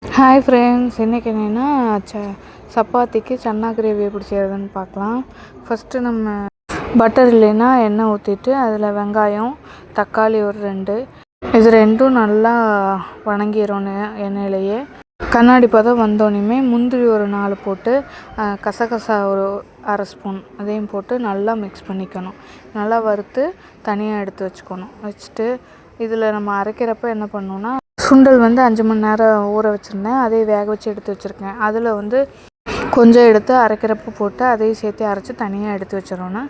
Hi friends, இன்றைக்கி என்னென்னா சப்பாத்திக்கு சன்னா கிரேவி எப்படி செய்கிறதுன்னு பார்க்கலாம். ஃபஸ்ட்டு நம்ம பட்டர் இல்லைன்னா எண்ணெய் ஊற்றிட்டு அதில் வெங்காயம், தக்காளி ஒரு 2 இது ரெண்டும் நல்லா வணங்கிடணும். எண்ணெயிலேயே கண்ணாடி பதம் வந்தோடனே முந்திரி ஒரு 4 போட்டு கசகசா ஒரு அரை ஸ்பூன் அதையும் போட்டு நல்லா மிக்ஸ் பண்ணிக்கணும். நல்லா வறுத்து தனியாக எடுத்து வச்சுட்டு இதில் நம்ம அரைக்கிறப்ப என்ன பண்ணணுன்னா, சுண்டல் 5 மணி நேரம் ஊற வச்சுருந்தேன். அதையும் வேக வச்சு எடுத்து வச்சுருக்கேன். அதில் கொஞ்சம் எடுத்து அரைக்கிறப்ப போட்டு அதையும் சேர்த்து அரைச்சி தனியாக எடுத்து வச்சிடணும்.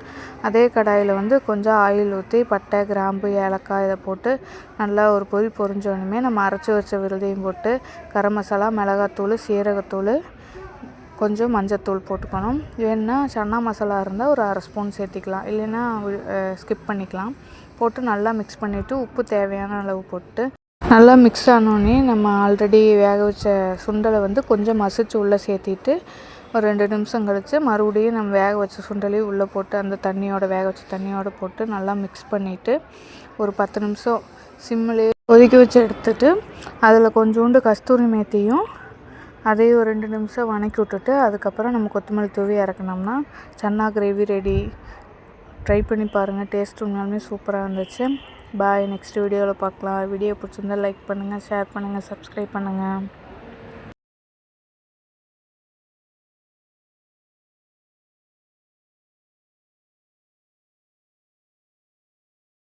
அதே கடாயில் கொஞ்சம் ஆயில் ஊற்றி பட்டை, கிராம்பு, ஏலக்காய் இதை போட்டு நல்லா ஒரு பொரிஞ்சோடனே நம்ம அரைச்சி வச்ச விழுதையும் போட்டு கரம் மசாலா, மிளகாத்தூள், சீரகத்தூள், கொஞ்சம் மஞ்சத்தூள் போட்டுக்கணும். வேணுன்னா சன்னா மசாலா இருந்தால் ஒரு அரை ஸ்பூன் சேர்த்திக்கலாம், இல்லைன்னா ஸ்கிப் பண்ணிக்கலாம். போட்டு நல்லா மிக்ஸ் பண்ணிவிட்டு உப்பு தேவையான அளவு போட்டு நல்லா மிக்ஸ் ஆனோடனே நம்ம ஆல்ரெடி வேக வச்ச சுண்டலை கொஞ்சம் மசிச்சு உள்ளே சேர்த்திட்டு ஒரு 2 நிமிஷம் கழித்து மறுபடியும் நம்ம வேக வச்ச சுண்டலையும் உள்ளே போட்டு அந்த வேக வச்ச தண்ணியோடு போட்டு நல்லா மிக்ஸ் பண்ணிவிட்டு ஒரு 10 நிமிஷம் சிம்மிலே கொதிக்க வச்சு எடுத்துட்டு அதில் கொஞ்சோண்டு கஸ்தூரி மேத்தியும் அதையும் ஒரு 2 நிமிஷம் வணக்கி விட்டுட்டு அதுக்கப்புறம் நம்ம கொத்தமல்லி தூவி இறக்குனோம்னா சன்னா கிரேவி ரெடி. ட்ரை பண்ணி பாருங்கள். டேஸ்ட் உண்மையாலுமே சூப்பராக இருந்துச்சு. பாய். நெக்ஸ்ட் வீடியோவில் பார்க்கலாம். வீடியோ பிடிச்சிருந்தால் லைக் பண்ணுங்கள், ஷேர் பண்ணுங்கள், சப்ஸ்கிரைப் பண்ணுங்கள்.